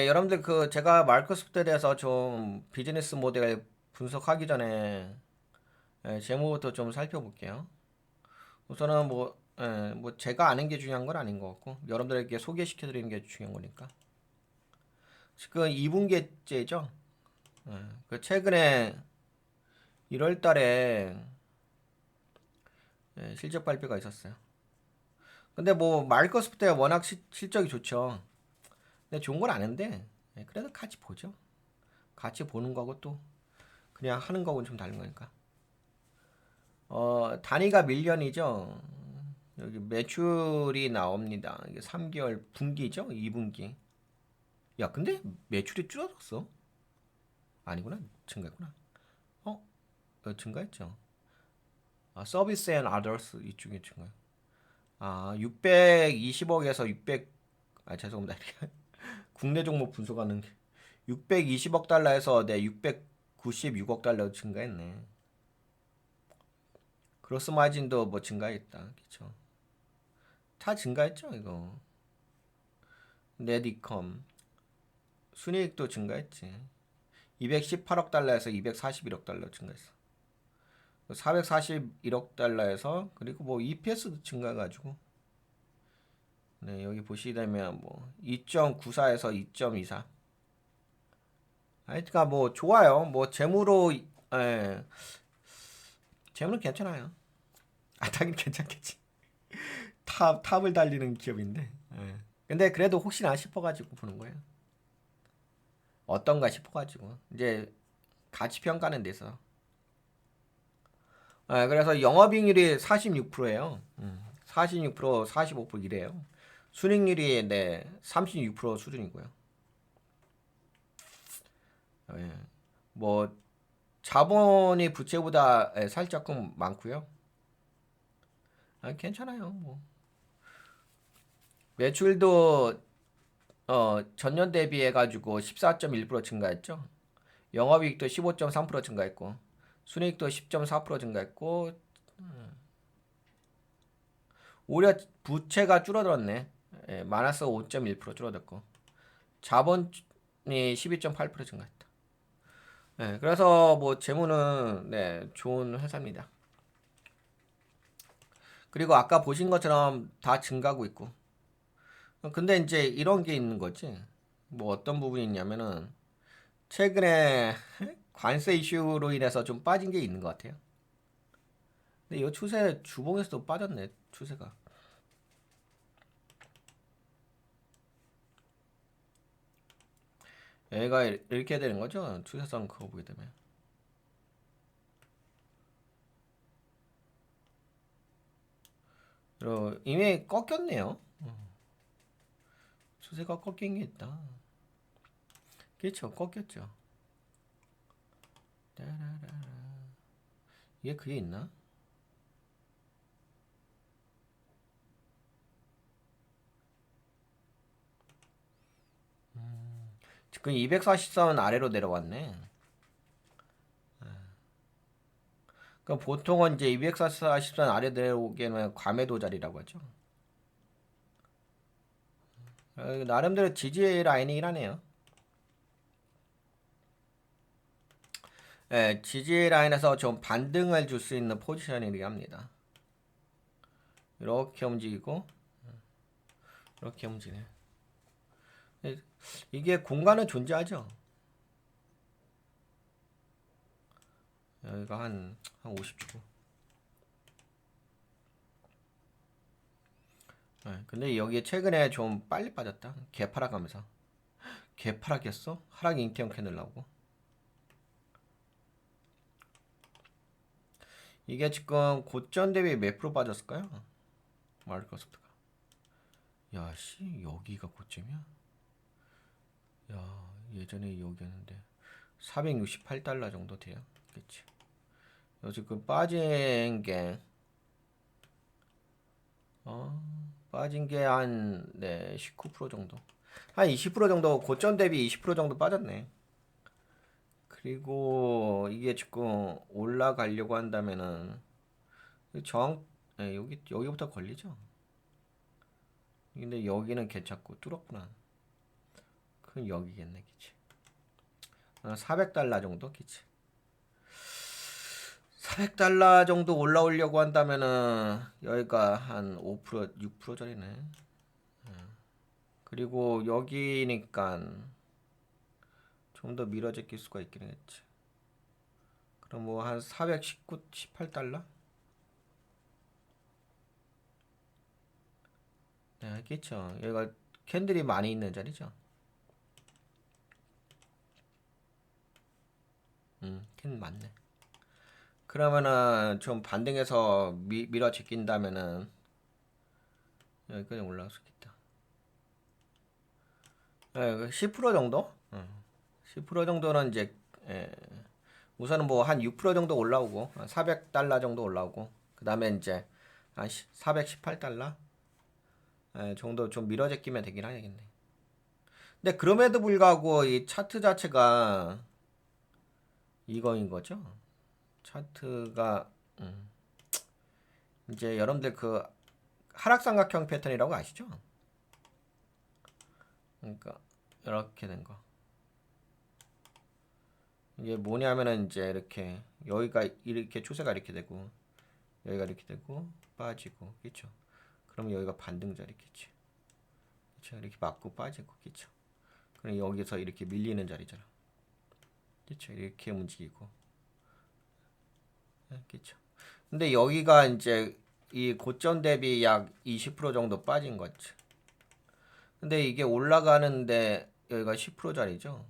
여러분들 그 제가 마이크로소프트에 대해서 좀 비즈니스 모델 분석하기 전에 재무부터 좀 살펴볼게요. 우선은 뭐 제가 아는 게 중요한 건 아닌 것 같고 여러분들에게 소개시켜 드리는 게 중요한 거니까. 지금 2분기째죠. 그 최근에 1월 달에 실적 발표가 있었어요. 근데 뭐 마이크로소프트가 워낙 실적이 좋죠. 근데 좋은 건 아는데 그래도 같이 보죠. 같이 보는 거고 또 그냥 하는 거하고는 좀 다른 거니까. 단위가 밀리언이죠. 여기 매출이 나옵니다. 이게 3개월 분기죠? 2분기. 야, 근데 매출이 줄어들었어? 아니구나. 증가했구나. 증가했죠. 서비스 앤 아더스 이쪽에 증가요. 620억에서 600, 죄송합니다. 국내 종목 분석하는 게 620억 달러에서 696억 달러 증가했네. 그로스 마진도 뭐 증가했다. 그쵸? 다 증가했죠, 이거. 넷이컴 순이익도 증가했지. 218억 달러에서 241억 달러 증가했어. 441억 달러에서 그리고 뭐 EPS도 증가해가지고 네, 여기 보시면 뭐 2.94에서 2.24. 하여튼 뭐 좋아요. 뭐 재무는 괜찮아요. 당연히 괜찮겠지. 탑을 달리는 기업인데. 근데 그래도 혹시나 싶어가지고 보는 거예요. 어떤가 싶어가지고 이제 가치 평가는 데서. 그래서 영업이익률이 46%예요. 46%, 45% 이래요. 순익률이 36% 수준이고요. 예. 뭐 자본이 부채보다 살짝 많고요. 괜찮아요. 뭐 매출도 전년 대비해 가지고 14.1% 증가했죠. 영업이익도 15.3% 증가했고 순이익도 10.4% 증가했고 오히려 부채가 줄어들었네. 마이너스 5.1% 줄어들고 자본이 12.8% 증가했다. 그래서 뭐 재무는 좋은 회사입니다. 그리고 아까 보신 것처럼 다 증가하고 있고. 근데 이제 이런 게 있는 거지. 뭐 어떤 부분이 있냐면은 최근에 관세 이슈로 인해서 좀 빠진 게 있는 것 같아요. 근데 이 추세 주봉에서도 빠졌네. 추세가. 얘가 이렇게 되는 거죠. 추세선 그거 보게 되면. 이미 꺾였네요. 추세가 꺾인 게 있다. 그렇죠. 꺾였죠. 이게 그게 있나? 지금 240선 아래로 내려왔네. 그럼 보통은 이제 240선 아래 내려오기에는 과매도 자리라고 하죠. 나름대로 지지 라인이긴 하네요. 지지 라인에서 좀 반등을 줄 수 있는 포지션이긴 합니다. 이렇게 움직이고 이렇게 움직이네. 이게 공간은 존재하죠. 여기가 한 50초. 근데 여기 최근에 좀 빨리 빠졌다. 개파락하면서. 개파락했어? 하락 인테형 캔을 나오고. 이게 지금 고점 대비 몇 프로 빠졌을까요? 마이크로소프트가. 야, 씨, 여기가 고점이야? 야, 예전에 여기였는데 468달러 정도 돼요. 그치? 지금 빠진 게 어, 빠진 게 한 19% 정도. 한 20% 정도 고점 대비 20% 정도 빠졌네. 그리고 이게 지금 올라가려고 한다면은 정 여기부터 걸리죠. 근데 여기는 괜찮고 뚫었구나. 그럼 여기겠네, 그치? 400달러 정도, 그치? 400달러 정도 올라오려고 한다면은 여기가 한 5%, 6% 전이네. 그리고 여기니까 좀 더 밀어 제낄 수가 있긴 했지. 그럼 뭐 한 419, 18달러? 네, 알겠죠. 여기가 캔들이 많이 있는 자리죠. 캔 많네. 그러면은 좀 반등해서 밀어 제낀다면은 여기까지 올라갈 수 있겠다. 예, 10% 정도? 10% 정도는 이제 예, 우선은 뭐 한 6% 정도 올라오고 400달러 정도 올라오고 그 다음에 이제 한 418달러 정도 좀 밀어 제끼면 되긴 하겠네. 근데 그럼에도 불구하고 이 차트 자체가 이거인 거죠. 차트가 이제 여러분들 그 하락삼각형 패턴이라고 아시죠? 그러니까 이렇게 된 거. 이게 뭐냐면은 이제 이렇게 여기가 이렇게 추세가 이렇게 되고 여기가 이렇게 되고 빠지고 그렇죠. 그러면 여기가 반등 자리겠지. 그렇죠. 이렇게 맞고 빠지고 그렇죠. 그럼 여기서 이렇게 밀리는 자리잖아. 그렇죠. 이렇게 움직이고 그렇죠. 근데 여기가 이제 이 고점 대비 약 20% 정도 빠진 거지. 근데 이게 올라가는데 여기가 10%짜리죠.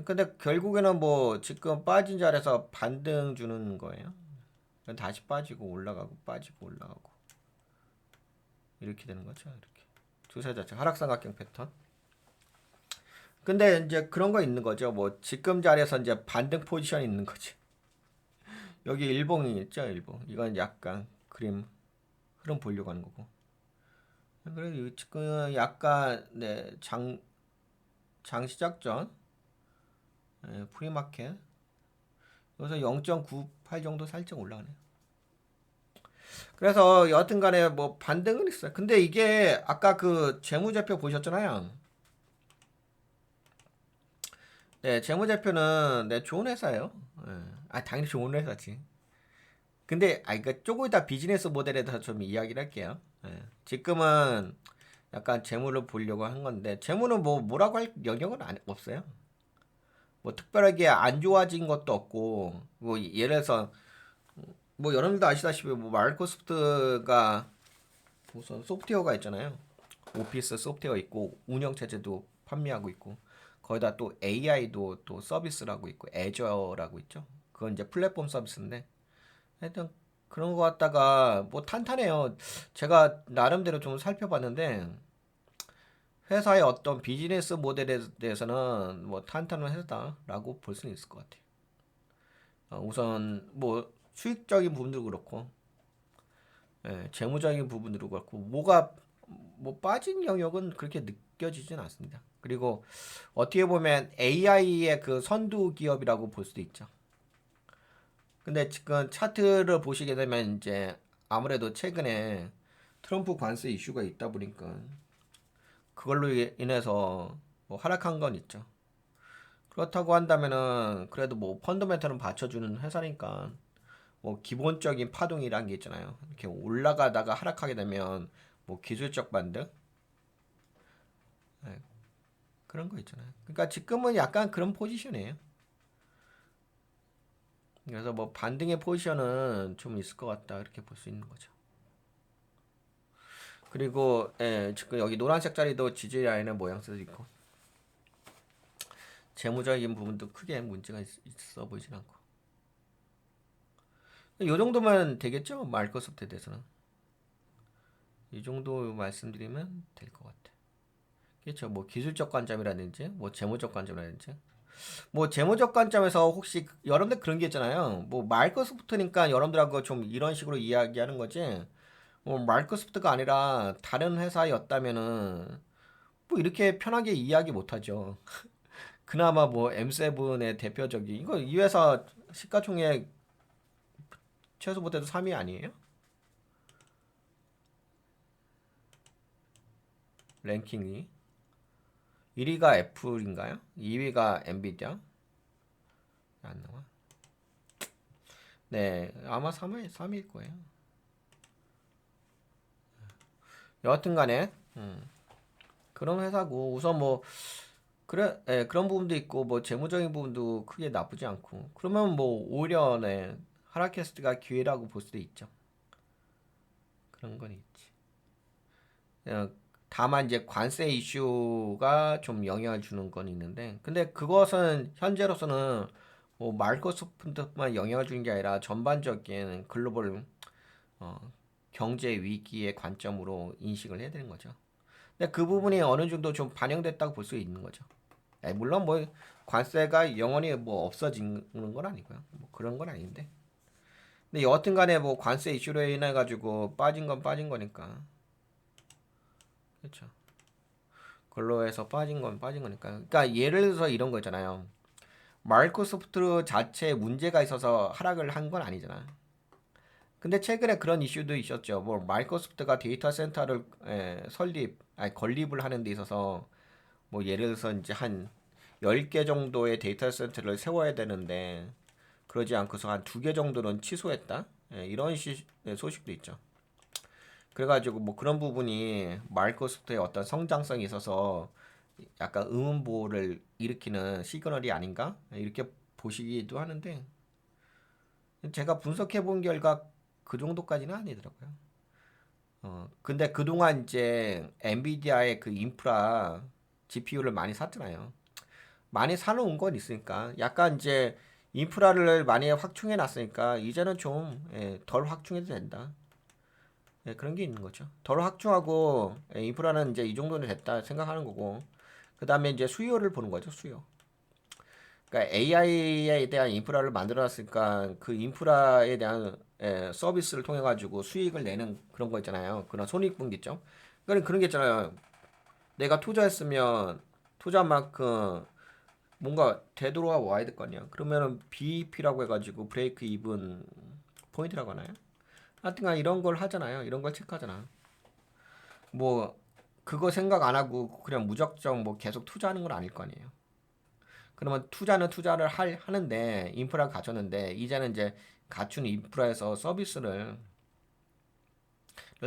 근데 결국에는 뭐 지금 빠진 자리에서 반등 주는 거예요. 다시 빠지고 올라가고 빠지고 올라가고 이렇게 되는 거죠. 이렇게 추세 자체 하락삼각형 패턴. 근데 이제 그런 거 있는 거죠. 뭐 지금 자리에서 이제 반등 포지션이 있는 거지. 여기 일봉이 있죠, 일봉. 이건 약간 그림 흐름 보려고 하는 거고. 그래서 지금 약간 네, 장 시작 전 프리마켓 여기서 0.98 정도 살짝 올라가네요. 그래서 여하튼간에 뭐 반등은 있어요. 근데 이게 아까 그 재무제표 보셨잖아요. 네, 재무제표는 네, 좋은 회사예요. 당연히 좋은 회사지. 근데 그 조금 이따 비즈니스 모델에 대해서 좀 이야기를 할게요. 지금은 약간 재무를 보려고 한 건데 재무는 뭐 뭐라고 할 영역은 없어요. 뭐 특별하게 안 좋아진 것도 없고 뭐 예를 들어서 뭐 여러분도 아시다시피 뭐 마이크로소프트가 우선 소프트웨어가 있잖아요. 오피스 소프트웨어 있고 운영 체제도 판매하고 있고 거기다 또 AI도 또 서비스라고 있고 애저라고 있죠. 그건 이제 플랫폼 서비스인데 하여튼 그런 거 갖다가 뭐 탄탄해요. 제가 나름대로 좀 살펴봤는데 회사의 어떤 비즈니스 모델에 대해서는 뭐 탄탄한 회사다라고 볼 수는 있을 것 같아요. 우선 뭐 수익적인 부분도 그렇고 재무적인 부분으로 그렇고 뭐가 뭐 빠진 영역은 그렇게 느껴지진 않습니다. 그리고 어떻게 보면 AI의 그 선두 기업이라고 볼 수도 있죠. 근데 지금 차트를 보시게 되면 이제 아무래도 최근에 트럼프 관세 이슈가 있다 보니까 그걸로 인해서 뭐 하락한 건 있죠. 그렇다고 한다면은 그래도 뭐 펀더멘털은 받쳐주는 회사니까 뭐 기본적인 파동이란 게 있잖아요. 이렇게 올라가다가 하락하게 되면 뭐 기술적 반등 네, 그런 거 있잖아요. 그러니까 지금은 약간 그런 포지션이에요. 그래서 뭐 반등의 포지션은 좀 있을 것 같다 이렇게 볼 수 있는 거죠. 그리고 지금 여기 노란색 자리도 지지 라인의 모양새도 있고 재무적인 부분도 크게 문제가 있어 보이진 않고 이 정도면 되겠죠? 마이크로소프트에 대해서는 이 정도 말씀드리면 될 것 같아. 그렇죠. 뭐 기술적 관점이라든지 뭐 재무적 관점이라든지 뭐 재무적 관점에서 혹시 여러분들 그런 게 있잖아요. 뭐 마이크로소프트니까 여러분들하고 좀 이런 식으로 이야기하는 거지. 뭐 마이크로소프트가 아니라 다른 회사였다면은 뭐 이렇게 편하게 이야기 못 하죠. 그나마 뭐 M7의 대표적인 이거 이 회사 시가총액 최소 못해도 3위 아니에요? 랭킹이. 1위가 애플인가요? 2위가 엔비디아? 안 나와. 네, 아마 3위일 거예요. 여하튼간에 그런 회사고 우선 뭐 그래, 예, 그런 부분도 있고 뭐 재무적인 부분도 크게 나쁘지 않고 그러면 뭐 오히려 네, 하락했을때가 기회라고 볼 수도 있죠. 그런 건 있지. 어, 다만 이제 관세 이슈가 좀 영향을 주는 건 있는데 근데 그것은 현재로서는 뭐 마이크로소프트만 영향을 주는 게 아니라 전반적인 글로벌 어, 경제 위기의 관점으로 인식을 해야 되는 거죠. 근데 그 부분이 어느 정도 좀 반영됐다고 볼 수 있는 거죠. 물론 뭐 관세가 영원히 뭐 없어지는 건 아니고요. 뭐 그런 건 아닌데. 근데 여하튼 간에 뭐 관세 이슈로 인해 가지고 빠진 건 빠진 거니까. 그렇죠. 근로에서 빠진 건 빠진 거니까. 그러니까 예를 들어서 이런 거 있잖아요. 마이크로소프트 자체에 문제가 있어서 하락을 한 건 아니잖아. 근데 최근에 그런 이슈도 있었죠. 뭐 마이크로소프트가 데이터 센터를 건립을 하는 데 있어서 뭐 예를 들어서 이제 한 10개 정도의 데이터 센터를 세워야 되는데 그러지 않고서 한 2개 정도는 취소했다. 이런 소식도 있죠. 그래가지고 뭐 그런 부분이 마이크로소프트의 어떤 성장성이 있어서 약간 의문보호를 일으키는 시그널이 아닌가? 이렇게 보시기도 하는데 제가 분석해 본 결과 그 정도까지는 아니더라고요. 근데 그동안 이제 엔비디아의 그 인프라 GPU를 많이 샀잖아요. 많이 사놓은 건 있으니까 약간 이제 인프라를 많이 확충해 놨으니까 이제는 좀 덜 확충해도 된다. 그런 게 있는 거죠. 덜 확충하고 인프라는 이제 이 정도는 됐다 생각하는 거고 그 다음에 이제 수요를 보는 거죠. 수요. 그러니까 AI에 대한 인프라를 만들어 놨으니까 그 인프라에 대한 서비스를 통해 가지고 수익을 내는 그런 거 있잖아요. 그런 손익분기점. 그러니까 그런 게 있잖아요. 내가 투자했으면 투자한 만큼 뭔가 되돌아와 와야 될 거 아니야. 그러면은 BEP라고 해가지고 브레이크 이븐 포인트라고 하나요? 하여튼간 이런 걸 하잖아요. 이런 걸 체크하잖아. 뭐 그거 생각 안 하고 그냥 무작정 뭐 계속 투자하는 건 아닐 거 아니에요. 그러면 투자는 투자를 하는데 인프라 갖췄는데 이제는 이제 갖춘 인프라에서 서비스를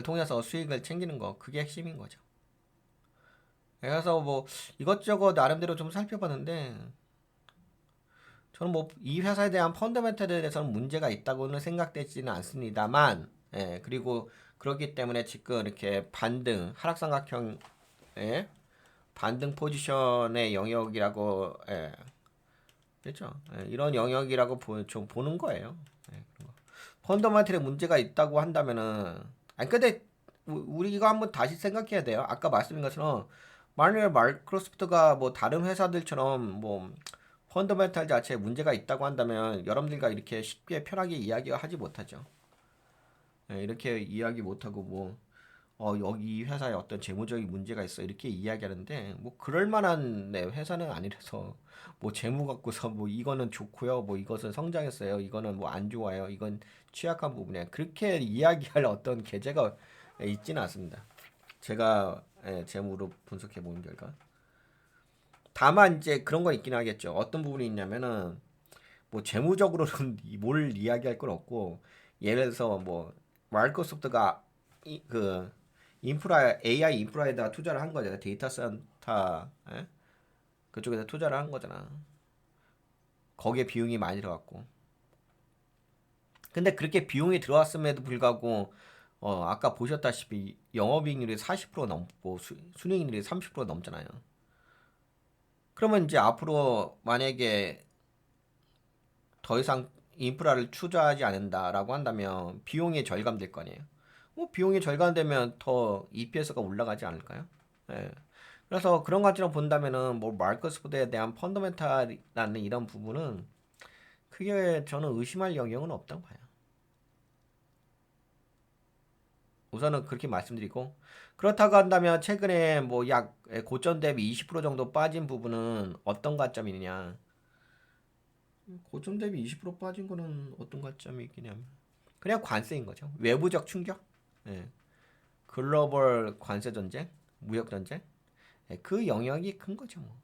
통해서 수익을 챙기는 거 그게 핵심인 거죠. 그래서 뭐 이것저것 나름대로 좀 살펴봤는데 저는 뭐 이 회사에 대한 펀더멘털에 대해서는 문제가 있다고는 생각되지는 않습니다만, 그리고 그렇기 때문에 지금 이렇게 반등, 하락삼각형의 반등 포지션의 영역이라고, 그렇죠? 이런 영역이라고 좀 보는 거예요. 펀더멘털에 문제가 있다고 한다면은, 아니 근데 우리 이거 한번 다시 생각해야 돼요. 아까 말씀드린 것처럼 만약에 마이크로소프트가 뭐 다른 회사들처럼 뭐 펀더멘탈 자체에 문제가 있다고 한다면 여러분들과 이렇게 쉽게 편하게 이야기하지 못하죠. 이렇게 이야기 못하고 뭐 여기 이 회사에 어떤 재무적인 문제가 있어 이렇게 이야기하는데 뭐 그럴 만한 네, 회사는 아니라서 뭐 재무 갖고서 뭐 이거는 좋고요 뭐 이것은 성장했어요 이거는 뭐 안 좋아요 이건 취약한 부분이야 그렇게 이야기할 어떤 계제가 있지는 않습니다. 제가 재무로 분석해 본 결과 다만 이제 그런 거 있긴 하겠죠. 어떤 부분이 있냐면은 뭐 재무적으로는 뭘 이야기할 건 없고 예를 들어서 뭐 마이크로소프트가 그 인프라 AI 인프라에다가 투자를 한 거잖아. 데이터 센터 그쪽에다 투자를 한 거잖아. 거기에 비용이 많이 들어갔고. 근데 그렇게 비용이 들어왔음에도 불구하고 아까 보셨다시피 영업이익률이 40% 넘고 순이익률이 30% 넘잖아요. 그러면 이제 앞으로 만약에 더 이상 인프라를 투자하지 않는다라고 한다면 비용이 절감될 거 아니에요. 뭐 비용이 절감되면 더 EPS가 올라가지 않을까요? 예. 그래서 그런 관점으로 본다면은 뭐 마이크로소프트에 대한 펀더멘탈이라는 이런 부분은 크게 저는 의심할 영역은 없다고 봐요. 우선은 그렇게 말씀드리고 그렇다고 한다면 최근에 뭐 약 고점 대비 20% 정도 빠진 부분은 어떤 관점이냐? 고점 대비 20% 빠진 거는 어떤 관점이 있겠냐면 그냥 관세인 거죠. 외부적 충격, 글로벌 관세 전쟁, 무역 전쟁, 그 영역이 큰 거죠. 뭐.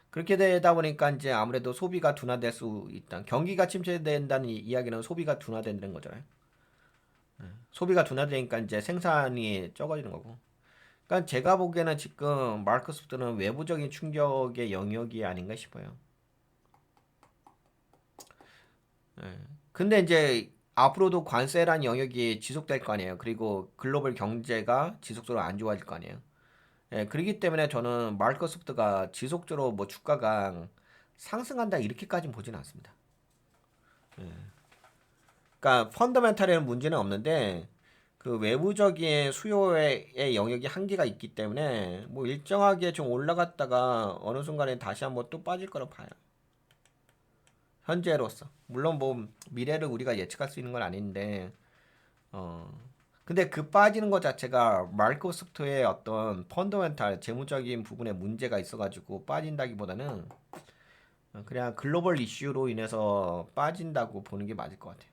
그렇게 되다 보니까 이제 아무래도 소비가 둔화될 수 있다. 경기가 침체된다는 이야기는 소비가 둔화된다는 거잖아요. 소비가 둔화되니까 이제 생산이 적어지는 거고. 그러니까 제가 보기에는 지금 마이크로소프트는 외부적인 충격의 영역이 아닌가 싶어요. 예. 근데 이제 앞으로도 관세란 영역이 지속될 거 아니에요. 그리고 글로벌 경제가 지속적으로 안 좋아질 거 아니에요. 예, 그렇기 때문에 저는 마이크로소프트가 지속적으로 뭐 주가가 상승한다 이렇게까지는 보지는 않습니다. 그러니까 펀더멘탈에는 문제는 없는데 그 외부적인 수요의 영역이 한계가 있기 때문에 뭐 일정하게 좀 올라갔다가 어느 순간에 다시 한번 또 빠질 거라 봐요. 현재로서. 물론 뭐 미래를 우리가 예측할 수 있는 건 아닌데 어 근데 그 빠지는 것 자체가 마이크로소프트의 어떤 펀더멘탈 재무적인 부분에 문제가 있어가지고 빠진다기보다는 그냥 글로벌 이슈로 인해서 빠진다고 보는 게 맞을 것 같아요.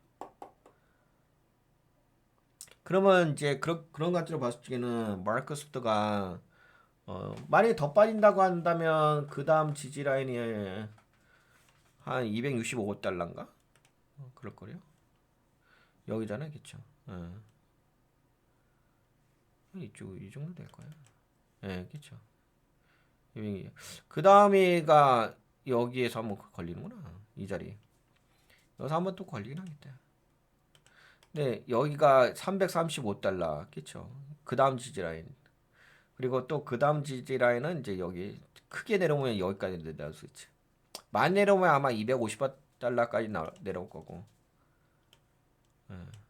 그러면 이제 그런 관점으로 봤을 적에는 마이크로소프트가 만약에 더 빠진다고 한다면 그 다음 지지 라인이 한 265달러인가? 그럴 거요. 여기잖아요, 그쵸? 이쪽 이 정도 될 거예요. 예, 그쵸. 그 다음에가 여기에서 한번 걸리는구나. 이 자리. 여기서 한번 또 걸리긴 하겠다. 네, 여기가 335달러. 그쵸. 그 다음 지지 라인. 그리고 또 그 다음 지지 라인은 이제 여기 크게 내려오면 여기까지 내려올 수 있지. 많이 내려오면 아마 250달러까지 내려올 거고.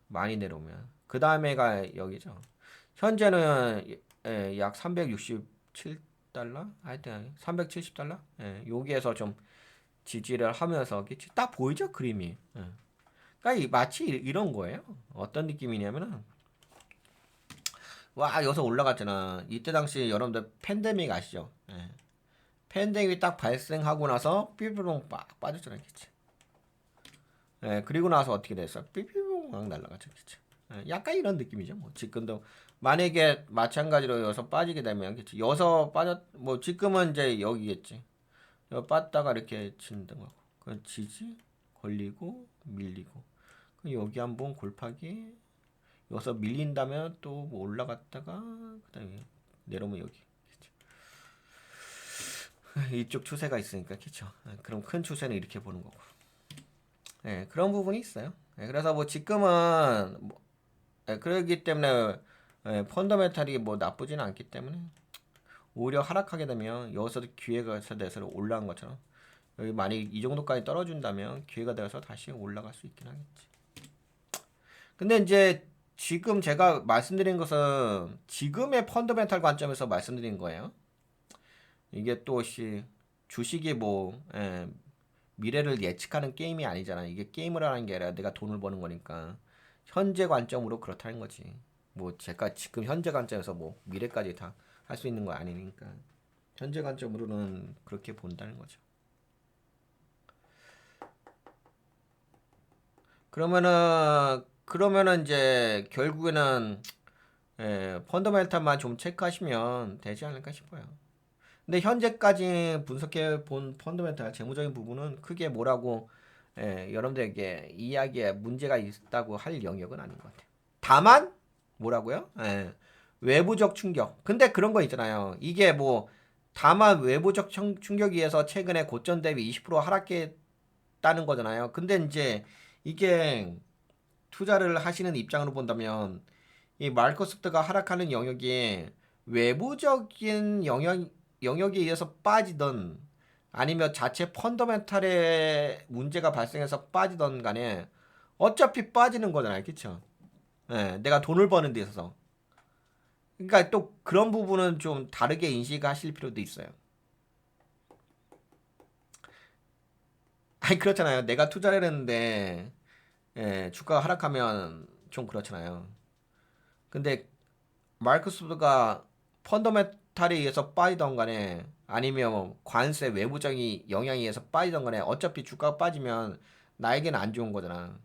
많이 내려오면. 그 다음에가 여기죠. 현재는 약 367달러? 하여튼 370달러? 예, 여기에서 좀 지지를 하면서 딱 보이죠? 그림이. 예. 그러니까 마치 이런 거예요. 어떤 느낌이냐면은 와 여기서 올라갔잖아. 이때 당시 여러분들 팬데믹 아시죠? 예. 팬데믹이 딱 발생하고 나서 삐삐롱 빡 빠졌잖아요. 그치? 예, 그리고 나서 어떻게 됐어? 삐삐롱 막 날라갔죠. 그치? 예, 약간 이런 느낌이죠. 뭐 지금도 만약에 마찬가지로 여기서 빠지게 되면 그치? 여기서 빠졌 뭐 지금은 이제 여기겠지. 여기 빠다가 이렇게 치는 거고. 그 지지 걸리고 밀리고. 그 여기 한번 골파기 여기서 밀린다면 또뭐 올라갔다가 그다음에 내려오면 여기. 이쪽 추세가 있으니까 그쵸. 그럼 큰 추세는 이렇게 보는 거고. 예, 그런 부분이 있어요. 예, 그래서 뭐 지금은 뭐, 그러기 때문에 펀더멘탈이 뭐 나쁘지는 않기 때문에 오히려 하락하게 되면 여기서도 기회가 돼서 올라간 것처럼 여기 만약 이 정도까지 떨어진다면 기회가 되어서 다시 올라갈 수 있긴 하겠지. 근데 이제 지금 제가 말씀드린 것은 지금의 펀더멘탈 관점에서 말씀드린 거예요. 이게 또 주식이 뭐 미래를 예측하는 게임이 아니잖아. 이게 게임을 하는 게 아니라 내가 돈을 버는 거니까 현재 관점으로 그렇다는 거지. 뭐 제가 지금 현재 관점에서 뭐 미래까지 다 할 수 있는 거 아니니까 현재 관점으로는 그렇게 본다는 거죠. 그러면은 이제 결국에는 펀더멘탈만 좀 체크하시면 되지 않을까 싶어요. 근데 현재까지 분석해 본 펀더멘탈 재무적인 부분은 크게 뭐라고 여러분들에게 이야기에 문제가 있다고 할 영역은 아닌 것 같아요. 다만 뭐라고요? 외부적 충격. 근데 그런 거 있잖아요. 이게 뭐 다만 외부적 충격에 의해서 최근에 고점 대비 20% 하락했다는 거잖아요. 근데 이제 이게 투자를 하시는 입장으로 본다면 이 마이크로소프트가 하락하는 영역이 외부적인 영역에 의해서 빠지던 아니면 자체 펀더멘탈의 문제가 발생해서 빠지던 간에 어차피 빠지는 거잖아요. 그쵸? 예, 내가 돈을 버는 데 있어서. 그러니까 또 그런 부분은 좀 다르게 인식하실 필요도 있어요. 아니, 그렇잖아요. 내가 투자를 했는데, 주가가 하락하면 좀 그렇잖아요. 근데 마이크로소프트가 펀더멘탈에 의해서 빠지던 간에 아니면 관세 외부적인 영향에 의해서 빠지던 간에 어차피 주가가 빠지면 나에게는 안 좋은 거잖아.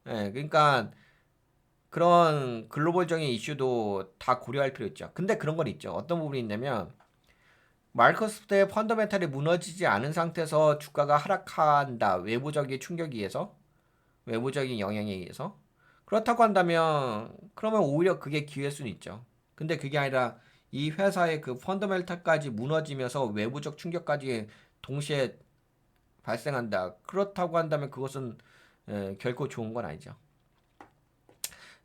그러니까 그런 글로벌적인 이슈도 다 고려할 필요 있죠. 근데 그런 건 있죠. 어떤 부분이 있냐면 마이크로소프트의 펀더멘탈이 무너지지 않은 상태에서 주가가 하락한다. 외부적인 충격에 의해서, 외부적인 영향에 의해서. 그렇다고 한다면 그러면 오히려 그게 기회일 수는 있죠. 근데 그게 아니라 이 회사의 그 펀더멘탈까지 무너지면서 외부적 충격까지 동시에 발생한다. 그렇다고 한다면 그것은 결코 좋은 건 아니죠.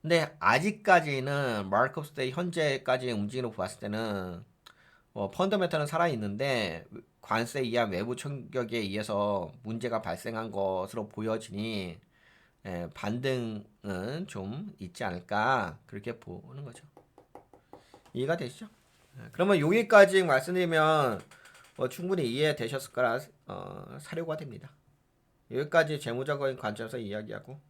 근데 아직까지는 마이크로소프트의 현재까지의 움직임을 봤을 때는 펀더멘탈은 살아있는데 관세에 의한 외부 충격에 의해서 문제가 발생한 것으로 보여지니 반등은 좀 있지 않을까 그렇게 보는 거죠. 이해가 되시죠? 그러면 여기까지 말씀드리면 충분히 이해되셨을 거라 사료가 됩니다. 여기까지 재무적인 관점에서 이야기하고